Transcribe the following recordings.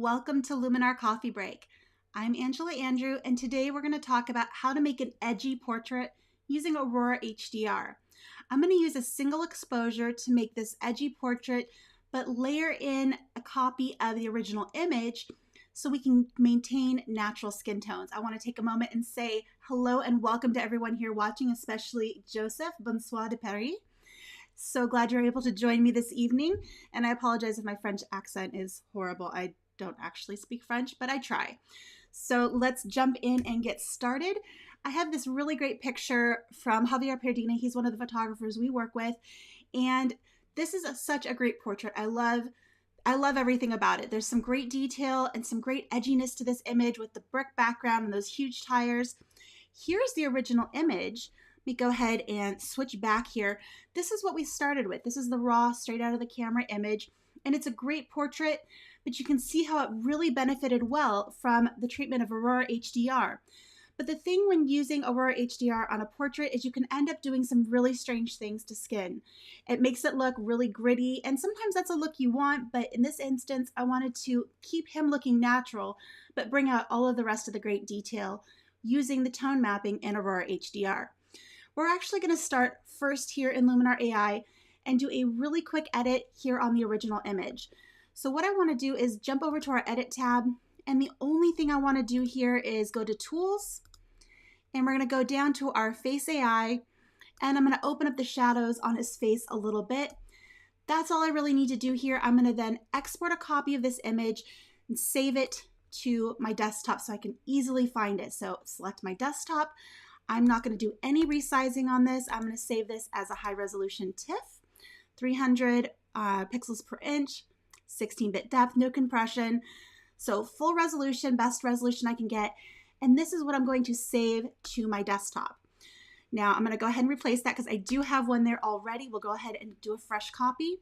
Welcome to Luminar Coffee Break. I'm Angela Andrieux, and today we're going to talk about how to make an edgy portrait using Aurora HDR. I'm going to use a single exposure to make this edgy portrait, but layer in a copy of the original image so we can maintain natural skin tones. I want to take a moment and say hello and welcome to everyone here watching, especially Joseph. Bonsoir de Paris. So glad you're able to join me this evening, and I apologize if my French accent is horrible. I don't actually speak French, but I try. So let's jump in and get started. I have this really great picture from Javier Perdina. He's one of the photographers we work with, and this is such a great portrait. I love everything about it. There's some great detail and some great edginess to this image with the brick background and those huge tires. Here's the original image. Let me go ahead and switch back here. This is what we started with. This is the raw, straight out of the camera image, and it's a great portrait, but you can see how it really benefited well from the treatment of Aurora HDR. But the thing when using Aurora HDR on a portrait is you can end up doing some really strange things to skin. It makes it look really gritty, and sometimes that's a look you want, but in this instance, I wanted to keep him looking natural, but bring out all of the rest of the great detail using the tone mapping in Aurora HDR. We're actually going to start first here in Luminar AI and do a really quick edit here on the original image. So what I want to do is jump over to our Edit tab, and the only thing I want to do here is go to Tools, and we're going to go down to our Face AI, and I'm going to open up the shadows on his face a little bit. That's all I really need to do here. I'm going to then export a copy of this image and save it to my desktop so I can easily find it. So select my desktop. I'm not going to do any resizing on this. I'm going to save this as a high resolution TIFF, 300 pixels per inch, 16-bit depth, no compression. So full resolution, best resolution I can get. And this is what I'm going to save to my desktop. Now I'm going to go ahead and replace that because I do have one there already. We'll go ahead and do a fresh copy.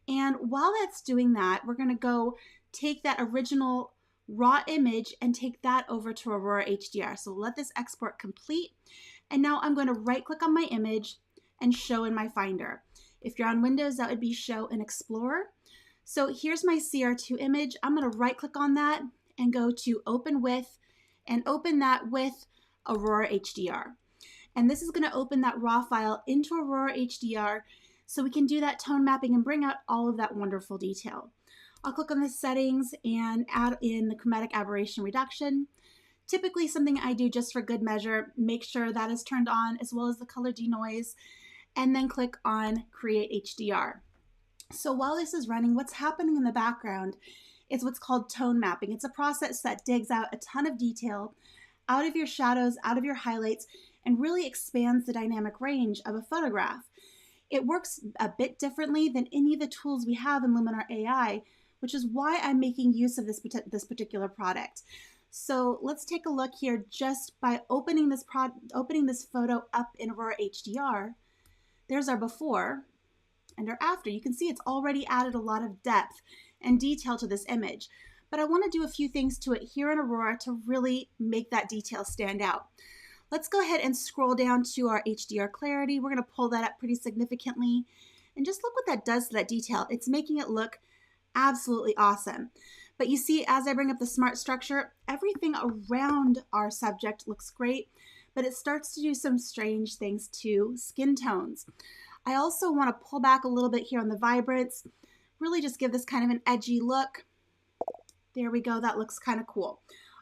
And while that's doing that, we're going to go take that original raw image and take that over to Aurora HDR. So let this export complete. And now I'm going to right click on my image and show in my Finder. If you're on Windows, that would be Show in Explorer. So here's my CR2 image. I'm going to right click on that and go to Open With and open that with Aurora HDR. And this is going to open that raw file into Aurora HDR so we can do that tone mapping and bring out all of that wonderful detail. I'll click on the settings and add in the chromatic aberration reduction. Typically something I do just for good measure, make sure that is turned on as well as the color denoise, and then click on Create HDR. So while this is running, what's happening in the background is what's called tone mapping. It's a process that digs out a ton of detail out of your shadows, out of your highlights, and really expands the dynamic range of a photograph. It works a bit differently than any of the tools we have in Luminar AI, which is why I'm making use of this particular product. So let's take a look here just by opening this photo up in Aurora HDR. There's our before and our after. You can see it's already added a lot of depth and detail to this image. But I want to do a few things to it here in Aurora to really make that detail stand out. Let's go ahead and scroll down to our HDR clarity. We're going to pull that up pretty significantly. And just look what that does to that detail. It's making it look absolutely awesome. But you see, as I bring up the smart structure, everything around our subject looks great, but it starts to do some strange things to skin tones. I also want to pull back a little bit here on the vibrance, really just give this kind of an edgy look. There we go. That looks kind of cool.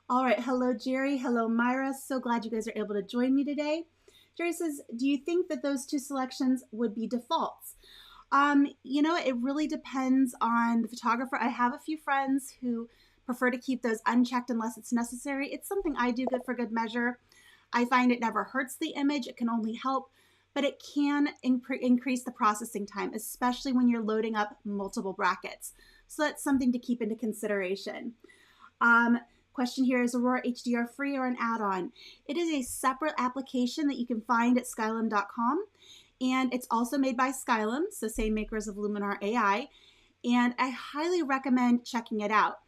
All right. Hello, Jerry. Hello, Myra. So glad you guys are able to join me today. Jerry says, do you think that those two selections would be defaults? You know, it really depends on the photographer. I have a few friends who prefer to keep those unchecked unless it's necessary. It's something I do good for good measure. I find it never hurts the image. It can only help, but it can increase the processing time, especially when you're loading up multiple brackets. So that's something to keep into consideration. Question here, is Aurora HDR free or an add-on? It is a separate application that you can find at skylum.com. And it's also made by Skylum, so same makers of Luminar AI, and I highly recommend checking it out.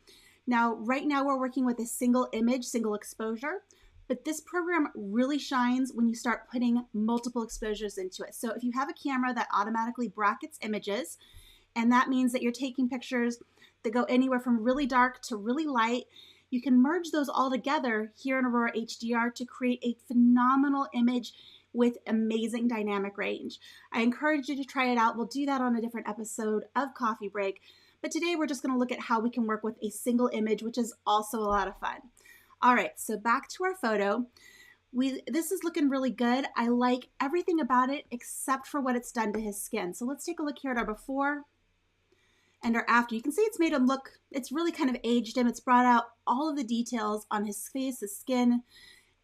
Now, right now we're working with a single image, single exposure, but this program really shines when you start putting multiple exposures into it. So if you have a camera that automatically brackets images, and that means that you're taking pictures They go anywhere from really dark to really light. You can merge those all together here in Aurora HDR to create a phenomenal image with amazing dynamic range. I encourage you to try it out. We'll do that on a different episode of Coffee Break. But today we're just going to look at how we can work with a single image, which is also a lot of fun. All right, so back to our photo. This is looking really good. I like everything about it except for what it's done to his skin. So let's take a look here at our before and our after. You can see it's made him look, it's really kind of aged him. It's brought out all of the details on his face, his skin,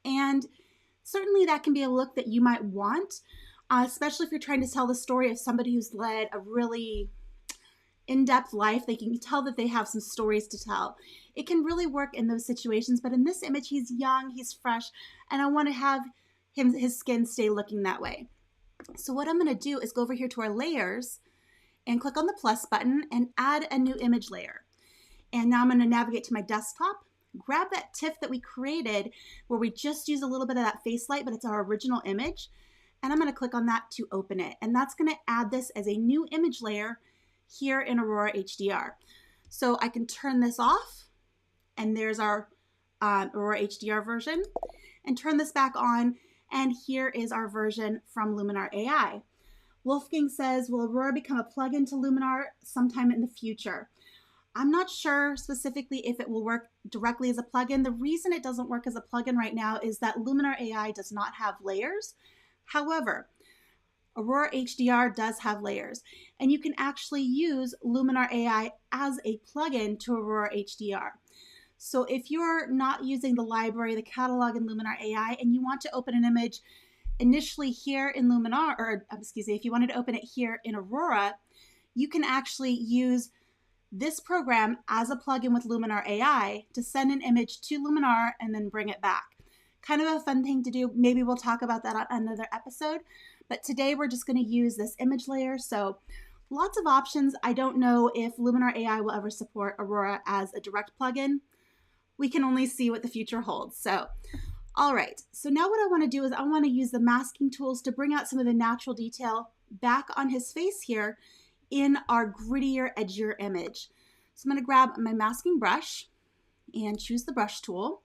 and certainly that can be a look that you might want, especially if you're trying to tell the story of somebody who's led a really in-depth life. They can tell that they have some stories to tell. It can really work in those situations, but in this image, he's young, he's fresh, and I want to have his skin stay looking that way. So what I'm going to do is go over here to our layers and click on the plus button and add a new image layer. And now I'm going to navigate to my desktop, grab that TIFF that we created where we just use a little bit of that face light, but it's our original image, and I'm going to click on that to open it. And that's going to add this as a new image layer here in Aurora HDR. So I can turn this off, and there's our Aurora HDR version, and turn this back on, and here is our version from Luminar AI. Wolfgang says, will Aurora become a plugin to Luminar sometime in the future? I'm not sure specifically if it will work directly as a plugin. The reason it doesn't work as a plugin right now is that Luminar AI does not have layers. However, Aurora HDR does have layers, and you can actually use Luminar AI as a plugin to Aurora HDR. So if you're not using the library, the catalog in Luminar AI, and you want to open an image initially here in Luminar, or excuse me, if you wanted to open it here in Aurora, you can actually use this program as a plugin with Luminar AI to send an image to Luminar and then bring it back. Kind of a fun thing to do. Maybe we'll talk about that on another episode. But today we're just going to use this image layer. So lots of options. I don't know if Luminar AI will ever support Aurora as a direct plugin. We can only see what the future holds. So, all right. So now what I want to do is I want to use the masking tools to bring out some of the natural detail back on his face here in our grittier, edgier image. So I'm going to grab my masking brush and choose the brush tool.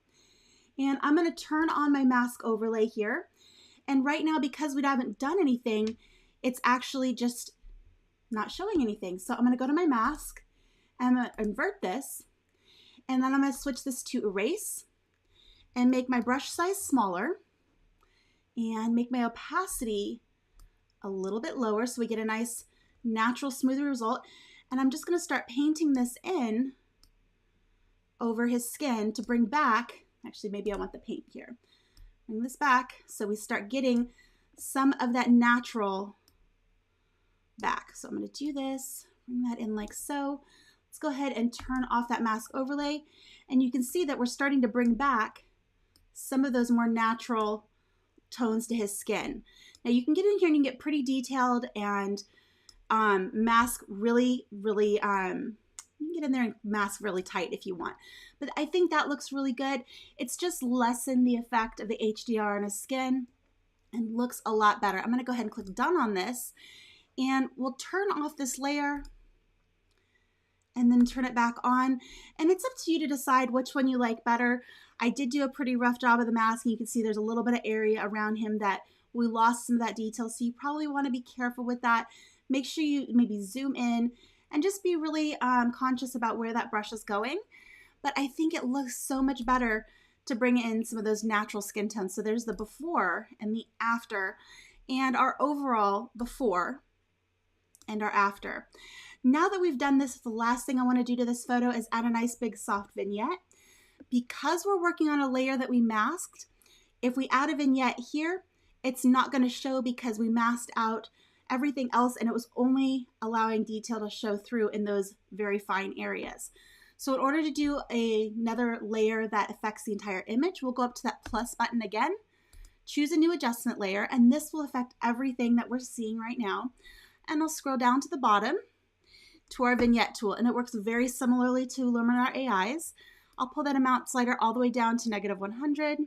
And I'm going to turn on my mask overlay here. And right now, because we haven't done anything, it's actually just not showing anything. So I'm going to go to my mask, and I'm going to invert this, and then I'm going to switch this to erase and make my brush size smaller and make my opacity a little bit lower so we get a nice natural smooth result. And I'm just going to start painting this in over his skin to bring back, actually maybe I want the paint here. Bring this back so we start getting some of that natural back. So I'm going to do this, bring that in like so. Let's go ahead and turn off that mask overlay. And you can see that we're starting to bring back some of those more natural tones to his skin. Now you can get in here and you can get pretty detailed and mask really, you can get in there and mask really tight if you want. But I think that looks really good. It's just lessened the effect of the HDR on his skin and looks a lot better. I'm going to go ahead and click done on this, and we'll turn off this layer and then turn it back on. And it's up to you to decide which one you like better. I did do a pretty rough job of the mask, and you can see there's a little bit of area around him that we lost some of that detail. So you probably want to be careful with that. Make sure you maybe zoom in and just be really conscious about where that brush is going. But I think it looks so much better to bring in some of those natural skin tones. So there's the before and the after, and our overall before and our after. Now that we've done this, the last thing I want to do to this photo is add a nice big soft vignette. Because we're working on a layer that we masked, if we add a vignette here, it's not going to show because we masked out everything else and it was only allowing detail to show through in those very fine areas. So in order to do another layer that affects the entire image, we'll go up to that plus button again, choose a new adjustment layer, and this will affect everything that we're seeing right now. And I'll scroll down to the bottom to our vignette tool, and it works very similarly to Luminar AI's. I'll pull that amount slider all the way down to -100,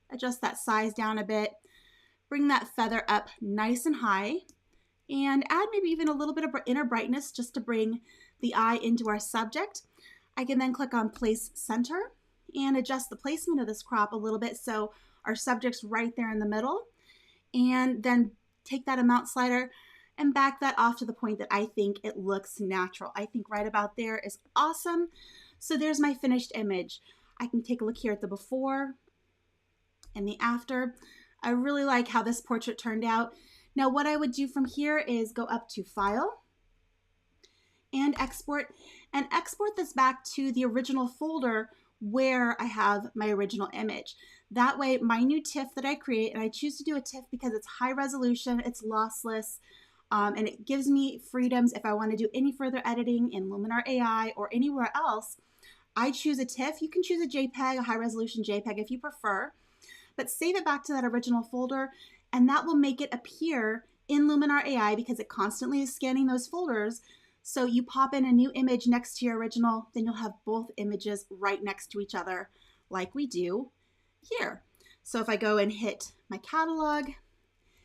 adjust that size down a bit, bring that feather up nice and high, and add maybe even a little bit of inner brightness just to bring the eye into our subject. I can then click on Place Center and adjust the placement of this crop a little bit so our subject's right there in the middle, and then take that amount slider and back that off to the point that I think it looks natural. I think right about there is awesome. So there's my finished image. I can take a look here at the before and the after. I really like how this portrait turned out. Now what I would do from here is go up to File and export this back to the original folder where I have my original image. That way my new TIFF that I create, and I choose to do a TIFF because it's high resolution, it's lossless, and it gives me freedoms if I want to do any further editing in Luminar AI or anywhere else. I choose a TIFF. You can choose a JPEG, a high resolution JPEG if you prefer, but save it back to that original folder, and that will make it appear in Luminar AI because it constantly is scanning those folders. So you pop in a new image next to your original, then you'll have both images right next to each other like we do here. So if I go and hit my catalog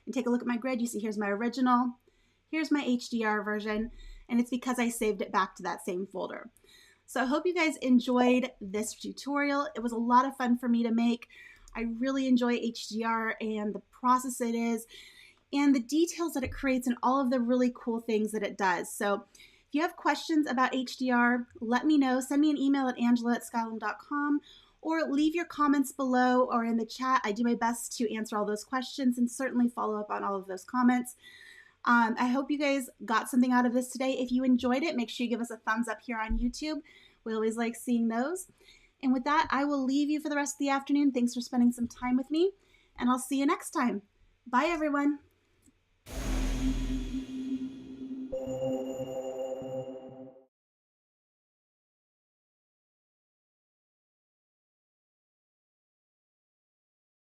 and take a look at my grid, you see here's my original, here's my HDR version, and it's because I saved it back to that same folder. So I hope you guys enjoyed this tutorial. It was a lot of fun for me to make. I really enjoy HDR and the process it is, and the details that it creates and all of the really cool things that it does. So if you have questions about HDR, let me know. Send me an email at angela@skylum.com or leave your comments below or in the chat. I do my best to answer all those questions and certainly follow up on all of those comments. I hope you guys got something out of this today. If you enjoyed it, make sure you give us a thumbs up here on YouTube. We always like seeing those. And with that, I will leave you for the rest of the afternoon. Thanks for spending some time with me, and I'll see you next time. Bye, everyone.